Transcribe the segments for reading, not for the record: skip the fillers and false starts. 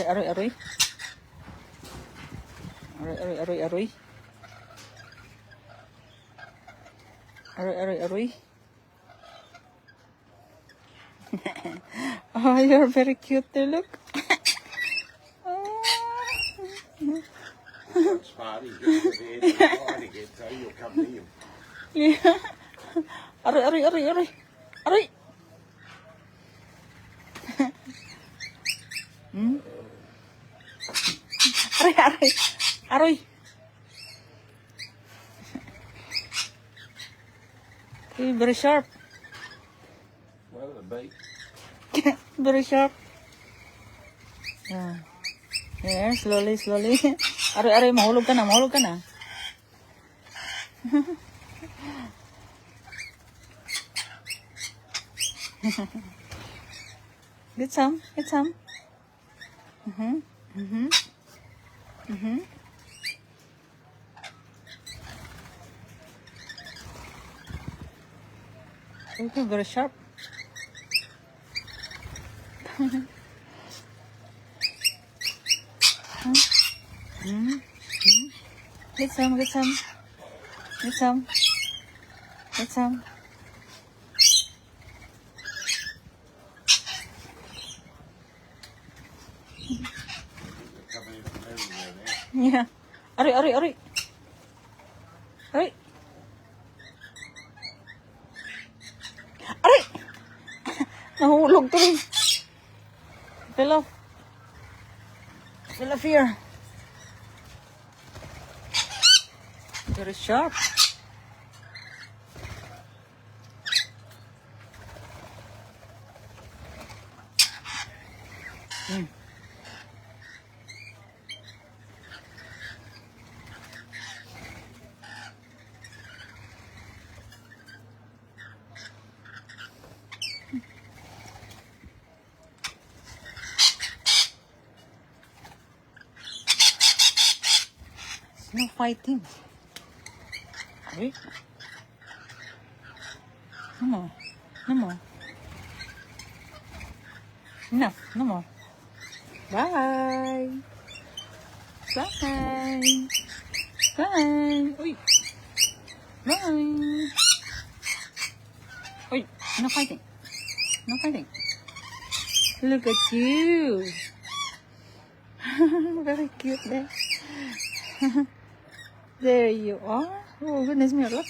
Aroy, aroy. Aroy, aroy, aroy, aroy. Aroy, aroy, aroy. Oh, you're very cute there, look. Smart, he gets to the end of the line again, so you'll come to him. Yeah. Aroy, aroy, aroy, aroy. Aroy. Hmm? Aroy, aroy. Aroy. Okay, very sharp. Well, the beat. Very sharp. Yeah. Yeah, slowly, slowly. Aroy, aroy, mahulog ka na, mahulog ka na. Get some, get some. Mhm, mhm, mhm. Okay, very sharp. Mhm, mhm. Get some, get some. Get some. Get some. They're coming in from everywhere now. Yeah. Aroy, aroy, aroy. Aroy. Aroy! Nahulog tuloy. Fell off. Fell off here. Very sharp. Mm. No fighting. Wait. No more. No more. Enough. No more. Bye. Bye. Bye. Uy. Bye. Uy. No fighting. No fighting. Look at you. Very cute there. There you are. Oh, goodness me, look.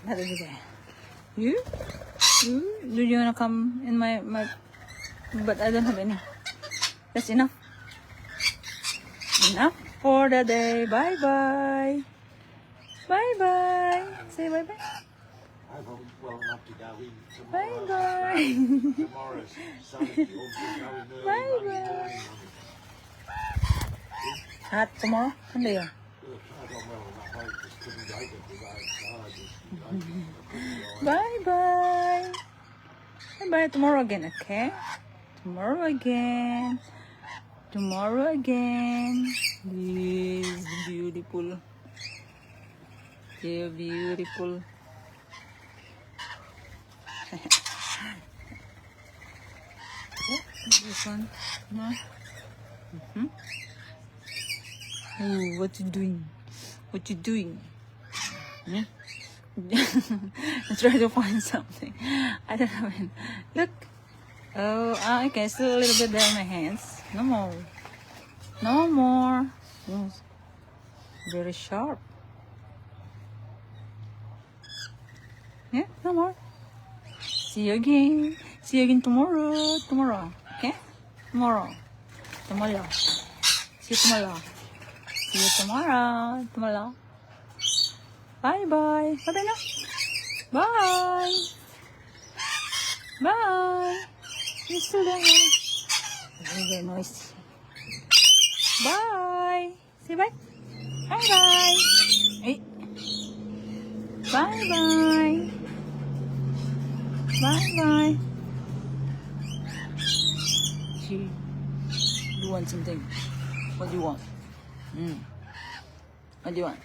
That over there. You? You? Do you wanna come in my... But I don't have any. That's enough. Enough for the day. Bye-bye. Bye-bye. Say bye-bye. I'm well enough to go in tomorrow. Bye-bye. Tomorrow's Sunday. You'll be going early Bye-bye. Monday morning. Hot tomorrow? Sunday yun. I got well enough. I just couldn't take it today. So I just... Bye-bye. Bye-bye. Tomorrow again, okay? Tomorrow again. Tomorrow again. This beautiful. You're beautiful. This one. No? Mm-hmm. Oh, what you doing? What you doing? Hmm? Let's try to find something. I don't know. Look. Oh, okay. Still a little bit there in my hands. No more. No more. Yes. Very sharp. Yeah, no more. See you again. See you again tomorrow. Tomorrow. Okay? Tomorrow. Tomorrow. See you tomorrow. See you tomorrow. Tomorrow. Bye-bye. Bye-bye now. Bye. Bye. You're still there. Very noisy. Bye. Say bye. Bye-bye. Hey. Bye-bye. Bye-bye. You want something? What do you want? What do you want?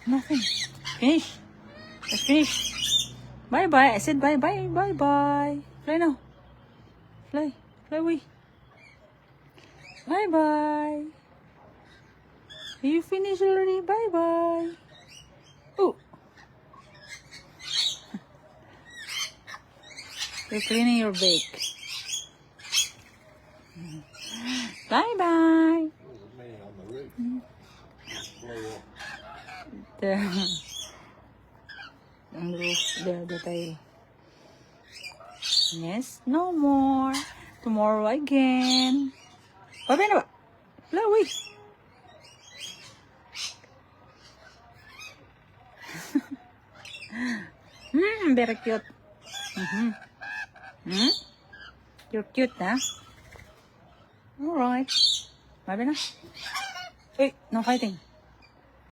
Nothing. Finish. Let's finish. Bye-bye. I said bye-bye. Bye-bye. Fly now. Fly. Fly away. Bye-bye. You finished already? Bye-bye. Oh. You're cleaning your bake. Bye-bye. There's a man on the roof. Blow up. There. On the roof. There, the tail. Yes, no more. Tomorrow again. Bye-bye na ba? Fly away. Very cute. You're cute, huh? Alright. Bye-bye na. Wait, no fighting.